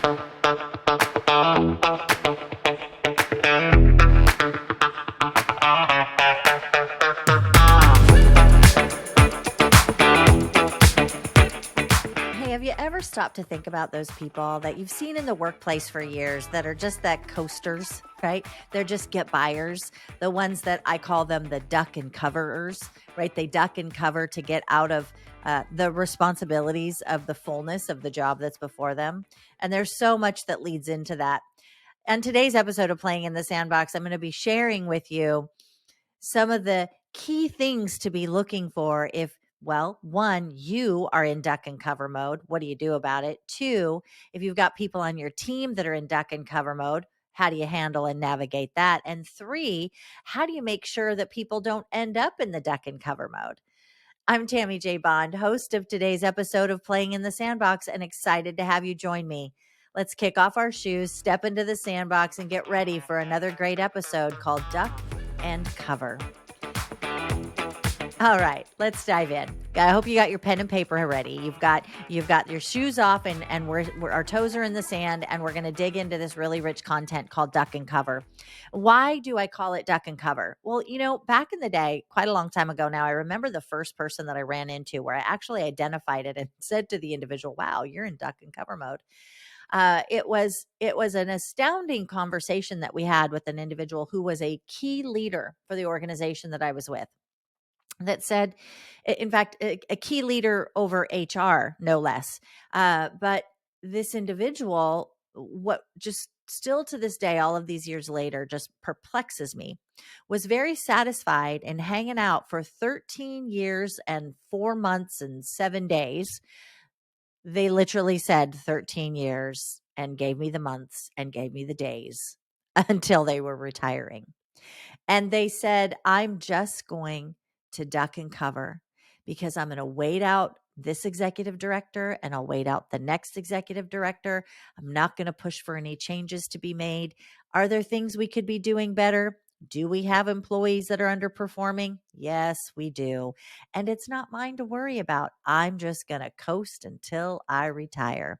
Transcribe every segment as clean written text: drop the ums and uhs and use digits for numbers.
Hey, have you ever stopped to think about those people that you've seen in the workplace for years that are just that coasters, right? They're just get buyers, the ones that I call them the duck and coverers, right? They duck and cover to get out of the responsibilities of the fullness of the job that's before them. And there's so much that leads into that. And today's episode of Playing in the Sandbox, I'm going to be sharing with you some of the key things to be looking for if, well, one, you are in duck and cover mode. What do you do about it? Two, if you've got people on your team that are in duck and cover mode, how do you handle and navigate that? And three, how do you make sure that people don't end up in the duck and cover mode? I'm Tammy J. Bond, host of today's episode of Playing in the Sandbox, and excited to have you join me. Let's kick off our shoes, step into the sandbox, and get ready for another great episode called Duck and Cover. All right, let's dive in. I hope you got your pen and paper ready. You've got your shoes off, and we're our toes are in the sand, and we're going to dig into this really rich content called Duck and Cover. Why do I call it Duck and Cover? Well, back in the day, quite a long time ago now, I remember the first person that I ran into where I actually identified it and said to the individual, "Wow, you're in Duck and Cover mode." It was an astounding conversation that we had with an individual who was a key leader for the organization that I was with, that said, in fact, a key leader over HR, no less. But this individual, what just still to this day, all of these years later, just perplexes me, was very satisfied in hanging out for 13 years and 4 months and 7 days. They literally said 13 years and gave me the months and gave me the days until they were retiring. And they said, I'm just going to duck and cover because I'm going to wait out this executive director and I'll wait out the next executive director. I'm not going to push for any changes to be made. Are there things we could be doing better? Do we have employees that are underperforming? Yes, we do. And it's not mine to worry about. I'm just going to coast until I retire.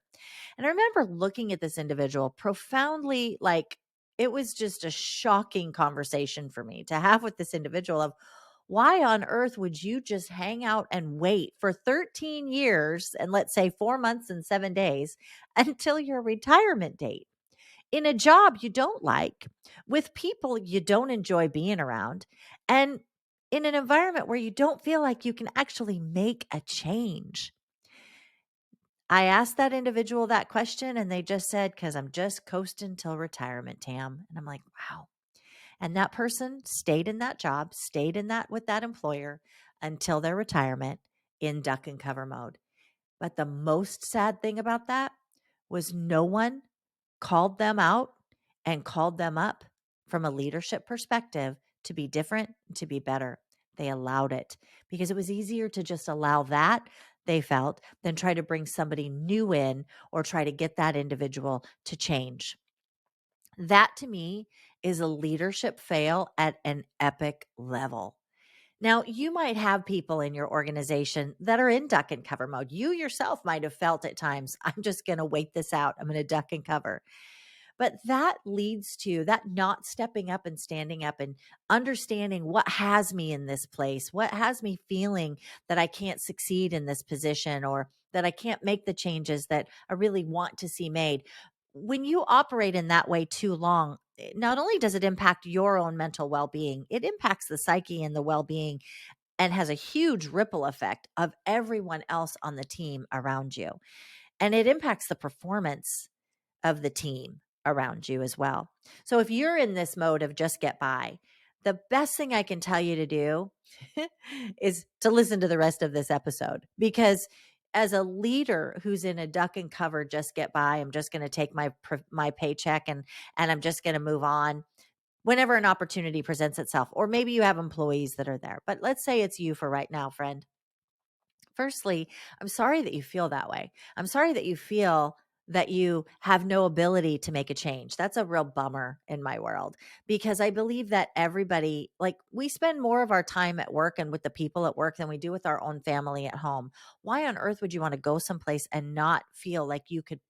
And I remember looking at this individual profoundly, like, it was just a shocking conversation for me to have with this individual of why on earth would you just hang out and wait for 13 years and let's say 4 months and 7 days until your retirement date in a job you don't like, with people you don't enjoy being around, and in an environment where you don't feel like you can actually make a change? I asked that individual that question and they just said, because I'm just coasting till retirement, Tam. And I'm like, wow. And that person stayed in that job, stayed in that with that employer until their retirement in duck and cover mode. But the most sad thing about that was no one called them out and called them up from a leadership perspective to be different, to be better. They allowed it because it was easier to just allow that, they felt, than try to bring somebody new in or try to get that individual to change. That to me is a leadership fail at an epic level. Now, you might have people in your organization that are in duck and cover mode. You yourself might have felt at times, I'm just going to wait this out. I'm going to duck and cover. But that leads to that not stepping up and standing up and understanding what has me in this place, what has me feeling that I can't succeed in this position or that I can't make the changes that I really want to see made. When you operate in that way too long, not only does it impact your own mental well-being, it impacts the psyche and the well-being and has a huge ripple effect of everyone else on the team around you. And it impacts the performance of the team around you as well. So if you're in this mode of just get by, the best thing I can tell you to do is to listen to the rest of this episode, because as a leader who's in a duck and cover just get by, I'm just going to take my paycheck and I'm just going to move on whenever an opportunity presents itself. Or maybe you have employees that are there. But let's say it's you for right now, friend. Firstly, I'm sorry that you feel that way. I'm sorry that you feel that you have no ability to make a change. That's a real bummer in my world, because I believe that everybody, like, we spend more of our time at work and with the people at work than we do with our own family at home. Why on earth would you want to go someplace and not feel like you could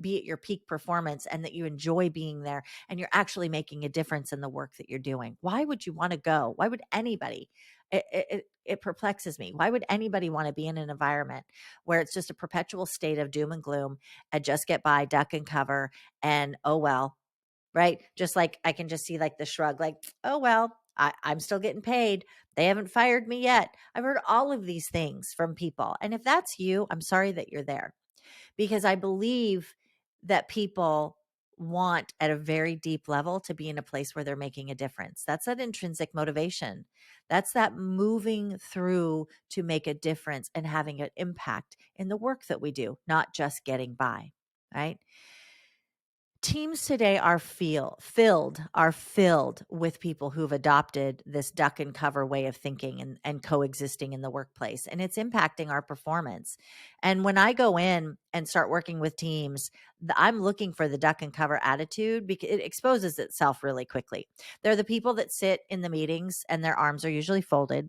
be at your peak performance and that you enjoy being there and you're actually making a difference in the work that you're doing. Why would you want to go? Why would anybody? It perplexes me. Why would anybody want to be in an environment where it's just a perpetual state of doom and gloom and just get by, duck and cover, and oh well, right? Just like I can just see like the shrug, like, oh well, I'm still getting paid. They haven't fired me yet. I've heard all of these things from people. And if that's you, I'm sorry that you're there, because I believe that people want at a very deep level to be in a place where they're making a difference. That's that intrinsic motivation. That's that moving through to make a difference and having an impact in the work that we do, not just getting by, right? Teams today are filled with people who've adopted this duck and cover way of thinking and coexisting in the workplace, and it's impacting our performance. And when I go in and start working with teams, I'm looking for the duck and cover attitude because it exposes itself really quickly. They're the people that sit in the meetings and their arms are usually folded,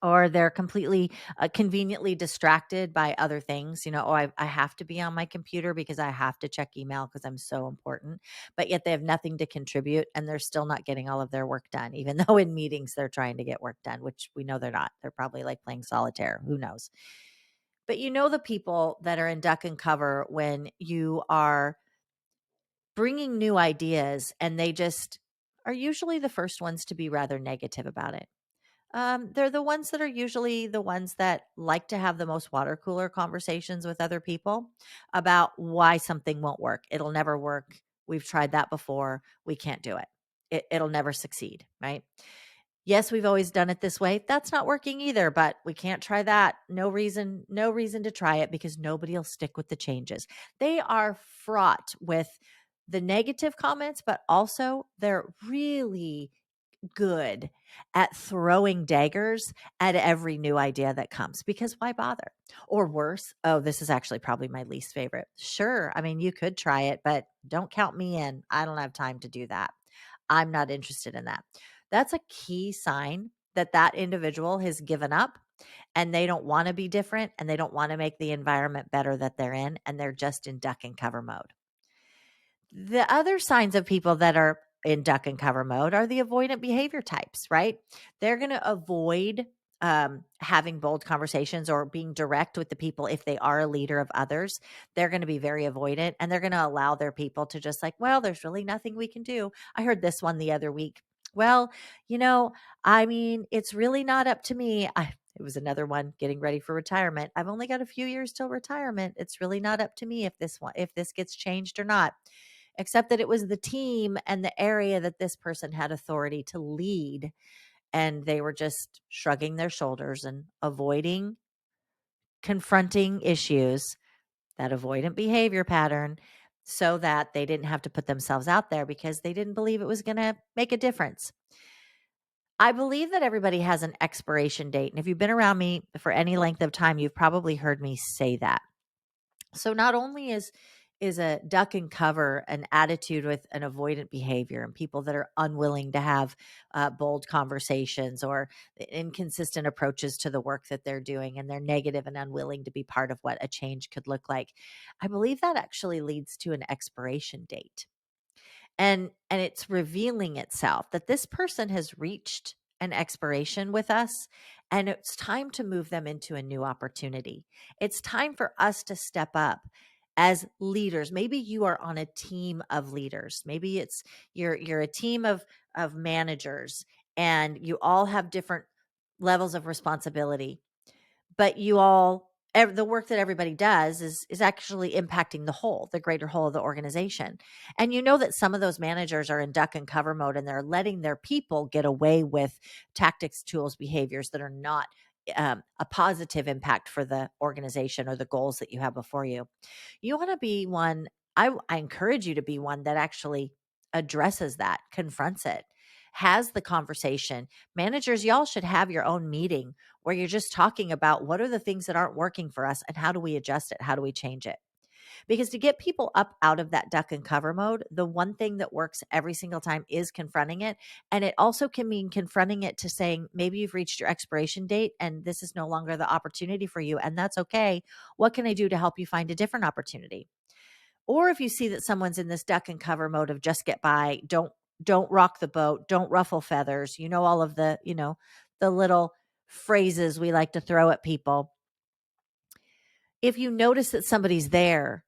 or they're completely conveniently distracted by other things. Oh, I have to be on my computer because I have to check email because I'm so important, but yet they have nothing to contribute and they're still not getting all of their work done, even though in meetings they're trying to get work done, which we know they're not. They're probably like playing solitaire, who knows. But the people that are in duck and cover when you are bringing new ideas, and they just are usually the first ones to be rather negative about it. They're the ones that are usually the ones that like to have the most water cooler conversations with other people about why something won't work. It'll never work. We've tried that before. We can't do it. It'll never succeed, right? Yes, we've always done it this way. That's not working either, but we can't try that. No reason to try it because nobody will stick with the changes. They are fraught with the negative comments, but also they're really good at throwing daggers at every new idea that comes, because why bother? Or worse, oh, this is actually probably my least favorite. Sure, I mean, you could try it, but don't count me in. I don't have time to do that. I'm not interested in that. That's a key sign that that individual has given up and they don't want to be different and they don't want to make the environment better that they're in, and they're just in duck and cover mode. The other signs of people that are in duck and cover mode are the avoidant behavior types, right? They're going to avoid having bold conversations or being direct with the people. If they are a leader of others, they're going to be very avoidant, and they're going to allow their people to just like, well, there's really nothing we can do. I heard this one the other week. Well, I mean, it's really not up to me. It was another one getting ready for retirement. I've only got a few years till retirement. It's really not up to me if this gets changed or not, except that it was the team and the area that this person had authority to lead. And they were just shrugging their shoulders and avoiding confronting issues, that avoidant behavior pattern, so that they didn't have to put themselves out there because they didn't believe it was going to make a difference. I believe that everybody has an expiration date. And if you've been around me for any length of time, you've probably heard me say that. So not only is a duck and cover an attitude with an avoidant behavior and people that are unwilling to have bold conversations or inconsistent approaches to the work that they're doing, and they're negative and unwilling to be part of what a change could look like, I believe that actually leads to an expiration date. And it's revealing itself that this person has reached an expiration with us, and it's time to move them into a new opportunity. It's time for us to step up as leaders. Maybe you are on a team of leaders. Maybe it's you're a team of managers, and you all have different levels of responsibility, but the work that everybody does is actually impacting the greater whole of the organization. And that some of those managers are in duck and cover mode, and they're letting their people get away with tactics, tools, behaviors that are not a positive impact for the organization or the goals that you have before you. You want to be one. I encourage you to be one that actually addresses that, confronts it, has the conversation. Managers, y'all should have your own meeting where you're just talking about what are the things that aren't working for us and how do we adjust it? How do we change it? Because to get people up out of that duck and cover mode, the one thing that works every single time is confronting it. And it also can mean confronting it to saying, maybe you've reached your expiration date and this is no longer the opportunity for you. And that's okay. What can I do to help you find a different opportunity? Or if you see that someone's in this duck and cover mode of just get by, don't rock the boat, don't ruffle feathers, all of the, the little phrases we like to throw at people. If you notice that somebody's there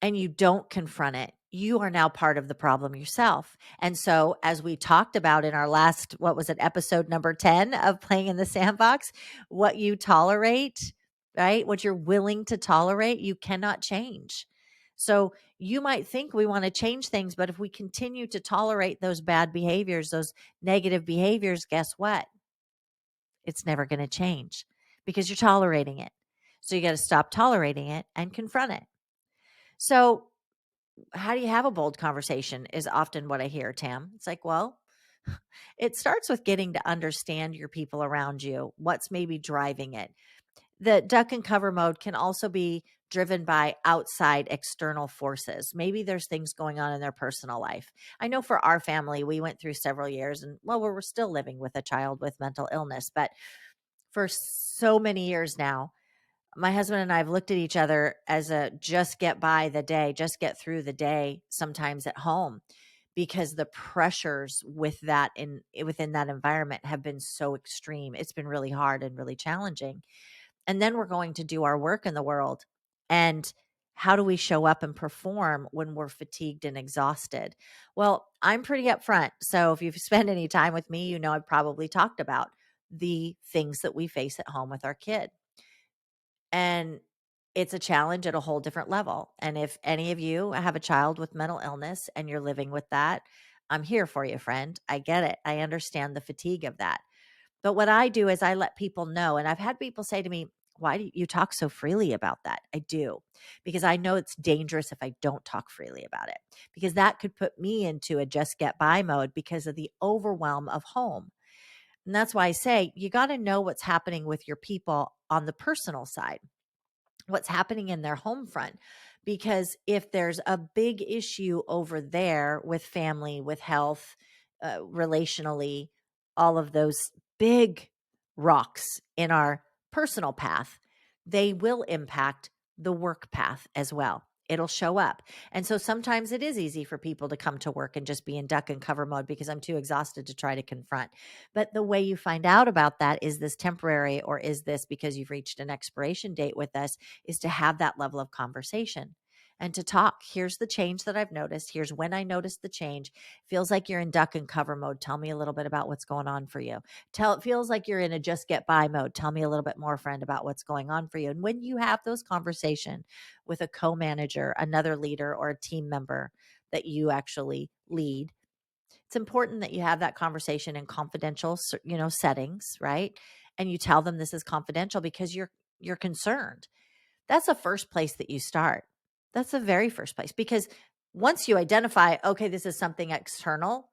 and you don't confront it, you are now part of the problem yourself. And so, as we talked about in our last, what was it, episode number 10 of Playing in the Sandbox, what you tolerate, right? What you're willing to tolerate, you cannot change. So, you might think we want to change things, but if we continue to tolerate those bad behaviors, those negative behaviors, guess what? It's never going to change because you're tolerating it. So, you got to stop tolerating it and confront it. So, how do you have a bold conversation is often what I hear, Tam. It's like, well, it starts with getting to understand your people around you, what's maybe driving it. The duck and cover mode can also be driven by outside external forces. Maybe there's things going on in their personal life. I know for our family, we went through several years and, well, we're still living with a child with mental illness, but for so many years now, my husband and I have looked at each other as a just get by the day, just get through the day sometimes at home, because the pressures within that environment have been so extreme. It's been really hard and really challenging. And then we're going to do our work in the world. And how do we show up and perform when we're fatigued and exhausted? Well, I'm pretty upfront. So if you've spent any time with me, I've probably talked about the things that we face at home with our kid. And it's a challenge at a whole different level. And if any of you have a child with mental illness and you're living with that, I'm here for you, friend. I get it. I understand the fatigue of that. But what I do is I let people know, and I've had people say to me, why do you talk so freely about that? I do, because I know it's dangerous if I don't talk freely about it, because that could put me into a just get by mode because of the overwhelm of home. And that's why I say you got to know what's happening with your people on the personal side, what's happening in their home front. Because if there's a big issue over there with family, with health, relationally, all of those big rocks in our personal path, they will impact the work path as well. It'll show up. And so sometimes it is easy for people to come to work and just be in duck and cover mode because I'm too exhausted to try to confront. But the way you find out about that, is this temporary or is this because you've reached an expiration date with us, is to have that level of conversation and to talk. Here's the change that I've noticed. Here's when I noticed the change. Feels like you're in duck and cover mode. Tell me a little bit about what's going on for you. It feels like you're in a just get by mode. Tell me a little bit more, friend, about what's going on for you. And when you have those conversations with a co-manager, another leader, or a team member that you actually lead, it's important that you have that conversation in confidential, settings, right? And you tell them this is confidential because you're concerned. That's the first place that you start. That's the very first place, because once you identify, okay, this is something external,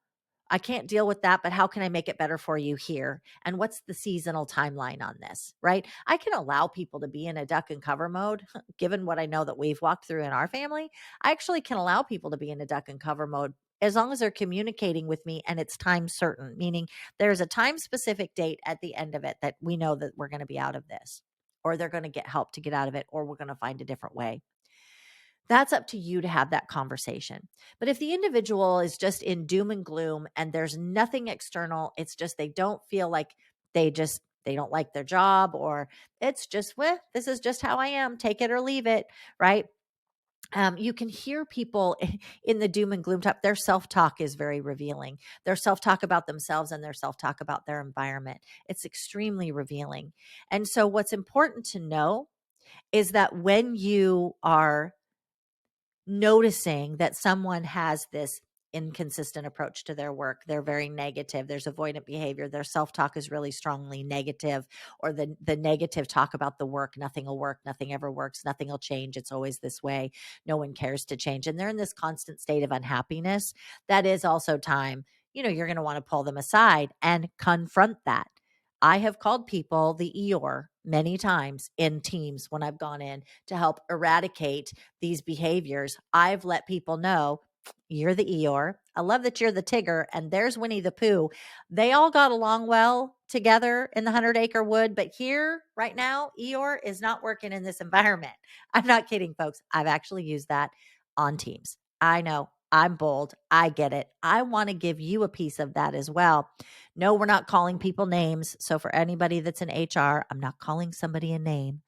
I can't deal with that, but how can I make it better for you here? And what's the seasonal timeline on this, right? I can allow people to be in a duck and cover mode, given what I know that we've walked through in our family. I actually can allow people to be in a duck and cover mode as long as they're communicating with me and it's time certain, meaning there's a time specific date at the end of it that we know that we're going to be out of this, or they're going to get help to get out of it, or we're going to find a different way. That's up to you to have that conversation. But if the individual is just in doom and gloom and there's nothing external, it's just they don't feel like they don't like their job, or it's just, well, this is just how I am, take it or leave it, right? You can hear people in the doom and gloom type. Their self-talk is very revealing. Their self-talk about themselves and their self-talk about their environment. It's extremely revealing. And so what's important to know is that when you are noticing that someone has this inconsistent approach to their work, they're very negative, there's avoidant behavior, their self-talk is really strongly negative, or the negative talk about the work, nothing will work, nothing ever works, nothing will change, it's always this way, no one cares to change, and they're in this constant state of unhappiness, that is also time, you're going to want to pull them aside and confront that. I have called people the Eeyore many times in teams when I've gone in to help eradicate these behaviors. I've let people know, you're the Eeyore. I love that you're the Tigger, and there's Winnie the Pooh. They all got along well together in the 100-acre wood, but here right now, Eeyore is not working in this environment. I'm not kidding, folks. I've actually used that. on teams. I know I'm bold. I get it. I want to give you a piece of that as well. No, we're not calling people names. So for anybody that's in HR, I'm not calling somebody a name.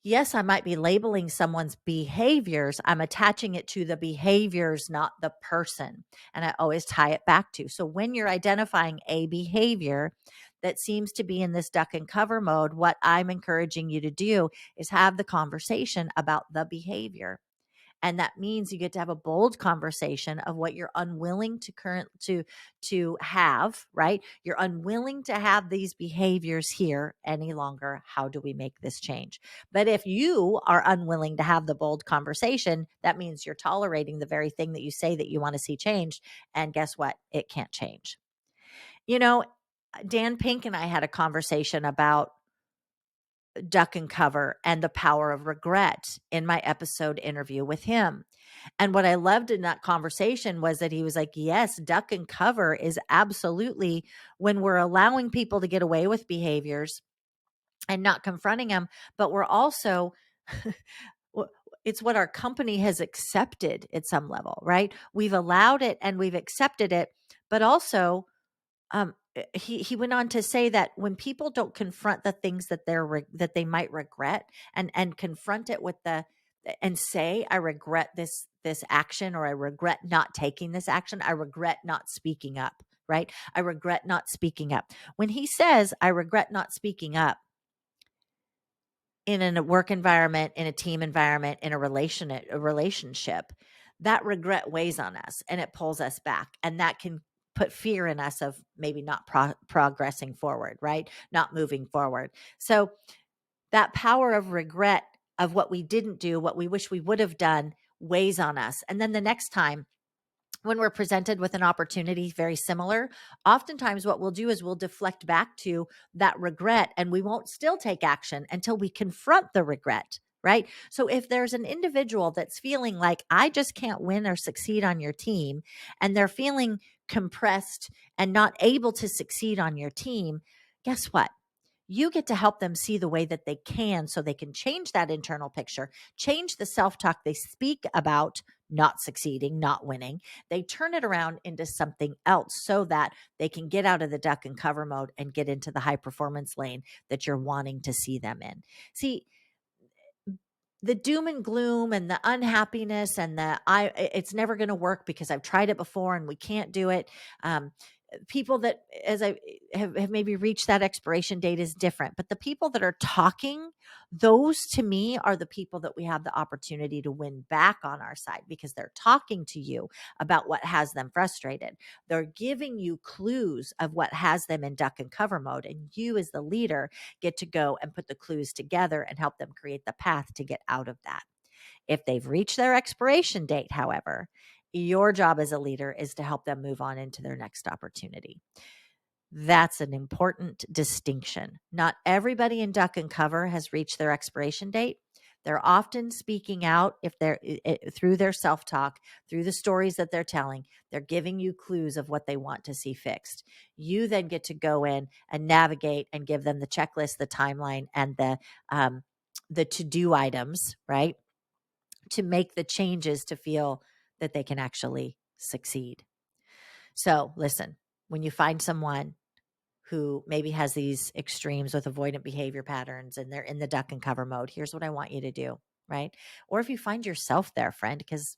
Yes, I might be labeling someone's behaviors. I'm attaching it to the behaviors, not the person. And I always tie it back to. So when you're identifying a behavior that seems to be in this duck and cover mode, what I'm encouraging you to do is have the conversation about the behavior. And that means you get to have a bold conversation of what you're unwilling to have, right? You're unwilling to have these behaviors here any longer. How do we make this change? But if you are unwilling to have the bold conversation, that means you're tolerating the very thing that you say that you want to see changed. And guess what? It can't change. You know, Dan Pink and I had a conversation about duck and cover and the power of regret in my episode interview with him. And what I loved in that conversation was that he was like, yes, duck and cover is absolutely when we're allowing people to get away with behaviors and not confronting them, but we're also, it's what our company has accepted at some level, right? We've allowed it and we've accepted it, but also he went on to say that when people don't confront the things that that they might regret and confront it with the and say I regret this action, or I regret not taking this action, I regret not speaking up, right? I regret not speaking up. When he says I regret not speaking up in a work environment, in a team environment, in a relationship, that regret weighs on us and it pulls us back, and that can put fear in us of maybe not progressing forward, right? Not moving forward. So that power of regret of what we didn't do, what we wish we would have done, weighs on us. And then the next time when we're presented with an opportunity very similar, oftentimes what we'll do is we'll deflect back to that regret, and we won't still take action until we confront the regret, right? So if there's an individual that's feeling like I just can't win or succeed on your team, and they're feeling compressed and not able to succeed on your team, guess what? You get to help them see the way that they can, so they can change that internal picture, change the self-talk they speak about not succeeding, not winning. They turn it around into something else so that they can get out of the duck and cover mode and get into the high performance lane that you're wanting to see them in. See, the doom and gloom and the unhappiness and it's never going to work because I've tried it before and we can't do it. People that, as I have maybe reached that expiration date, is different, but the people that are talking, those to me are the people that we have the opportunity to win back on our side, because they're talking to you about what has them frustrated. They're giving you clues of what has them in duck and cover mode, and you as the leader get to go and put the clues together and help them create the path to get out of that. If they've reached their expiration date, however, your job as a leader is to help them move on into their next opportunity. That's an important distinction. Not everybody in duck and cover has reached their expiration date. They're often speaking out if they're through their self-talk, through the stories that they're telling. They're giving you clues of what they want to see fixed. You then get to go in and navigate and give them the checklist, the timeline, and the to-do items, right, to make the changes to feel that they can actually succeed. So listen, when you find someone who maybe has these extremes with avoidant behavior patterns and they're in the duck and cover mode, here's what I want you to do, right? Or if you find yourself there, friend, because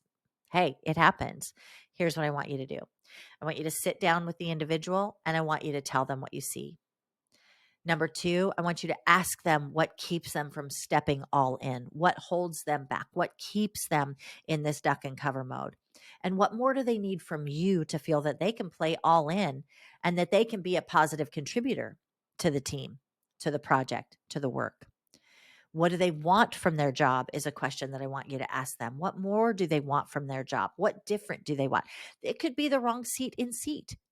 hey, it happens. Here's what I want you to do. I want you to sit down with the individual and I want you to tell them what you see. Number two, I want you to ask them what keeps them from stepping all in, what holds them back, what keeps them in this duck and cover mode, and what more do they need from you to feel that they can play all in and that they can be a positive contributor to the team, to the project, to the work. What do they want from their job is a question that I want you to ask them. What more do they want from their job? What different do they want? It could be the wrong seat,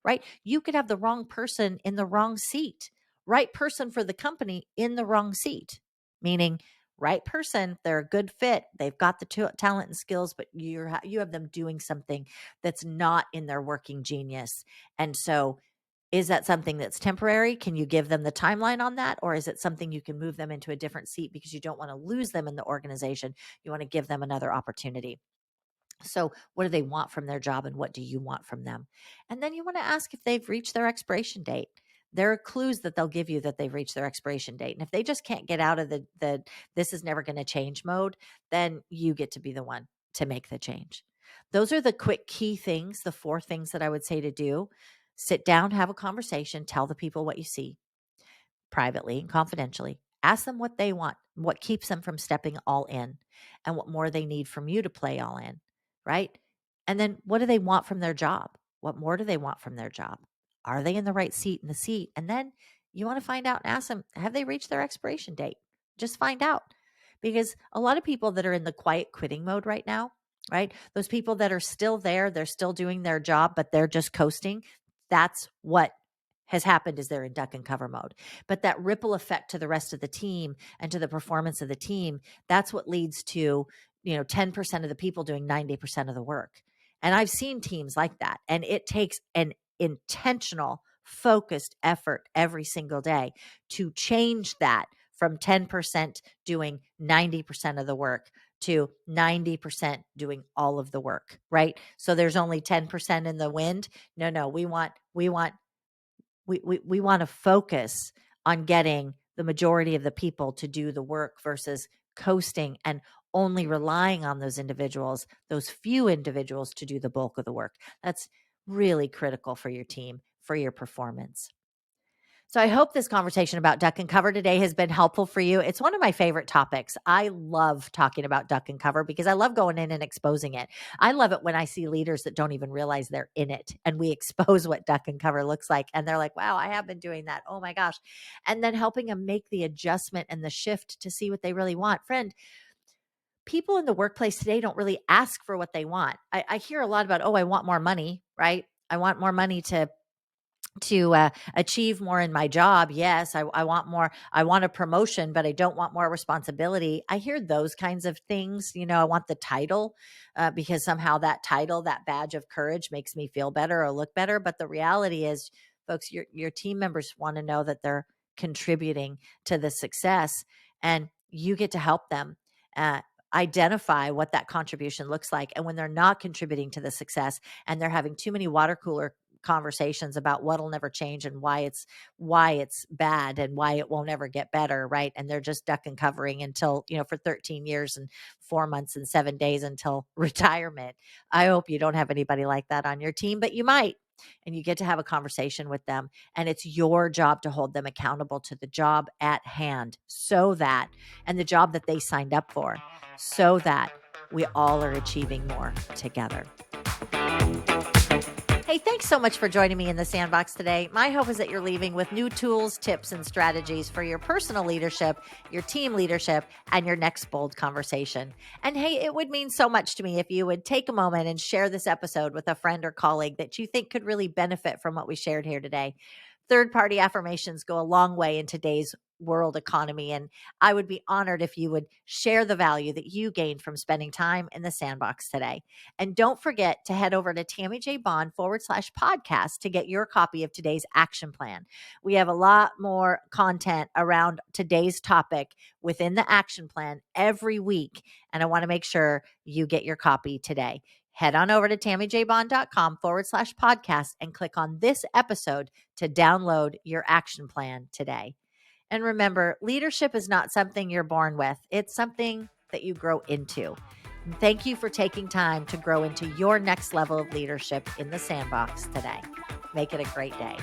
right? You could have the wrong person in the wrong seat, right person for the company in the wrong seat, meaning right person, they're a good fit. They've got the talent and skills, but you have them doing something that's not in their working genius. And so is that something that's temporary? Can you give them the timeline on that? Or is it something you can move them into a different seat because you don't want to lose them in the organization? You want to give them another opportunity. So, what do they want from their job and what do you want from them? And then you want to ask if they've reached their expiration date. There are clues that they'll give you that they've reached their expiration date. And if they just can't get out of the this is never going to change mode, then you get to be the one to make the change. Those are the quick key things, the 4 things that I would say to do. Sit down, have a conversation, tell the people what you see privately and confidentially. Ask them what they want, what keeps them from stepping all in, and what more they need from you to play all in, right? And then what do they want from their job? What more do they want from their job? Are they in the right seat in the seat? And then you want to find out and ask them, have they reached their expiration date? Just find out. Because a lot of people that are in the quiet quitting mode right now, right? Those people that are still there, they're still doing their job, but they're just coasting. That's what has happened is they're in duck and cover mode. But that ripple effect to the rest of the team and to the performance of the team, that's what leads to, 10% of the people doing 90% of the work. And I've seen teams like that. And it takes an intentional, focused effort every single day to change that from 10% doing 90% of the work to 90% doing all of the work, right? So there's only 10% in the wind. No, we want we want to focus on getting the majority of the people to do the work versus coasting and only relying on those individuals, those few individuals to do the bulk of the work. That's really critical for your team, for your performance. So I hope this conversation about duck and cover today has been helpful for you. It's one of my favorite topics. I love talking about duck and cover because I love going in and exposing it. I love it when I see leaders that don't even realize they're in it and we expose what duck and cover looks like. And they're like, wow, I have been doing that. Oh my gosh. And then helping them make the adjustment and the shift to see what they really want. Friend, people in the workplace today don't really ask for what they want. I hear a lot about, oh, I want more money, right? I want more money to achieve more in my job. Yes, I want more. I want a promotion, but I don't want more responsibility. I hear those kinds of things. I want the title because somehow that title, that badge of courage makes me feel better or look better. But the reality is, folks, your team members want to know that they're contributing to the success and you get to help them. Identify what that contribution looks like. And when they're not contributing to the success and they're having too many water cooler conversations about what'll never change and why it's bad and why it won't ever get better, right? And they're just duck and covering until, for 13 years and 4 months and 7 days until retirement. I hope you don't have anybody like that on your team, but you might. And you get to have a conversation with them. And it's your job to hold them accountable to the job at hand and the job that they signed up for, so that we all are achieving more together. Hey, thanks so much for joining me in the sandbox today. My hope is that you're leaving with new tools, tips, and strategies for your personal leadership, your team leadership, and your next bold conversation. And hey, it would mean so much to me if you would take a moment and share this episode with a friend or colleague that you think could really benefit from what we shared here today. Third-party affirmations go a long way in today's world economy, and I would be honored if you would share the value that you gained from spending time in the sandbox today. And don't forget to head over to TammyJBond/podcast to get your copy of today's action plan. We have a lot more content around today's topic within the action plan every week, and I want to make sure you get your copy today. Head on over to TammyJBond.com/podcast and click on this episode to download your action plan today. And remember, leadership is not something you're born with. It's something that you grow into. And thank you for taking time to grow into your next level of leadership in the sandbox today. Make it a great day.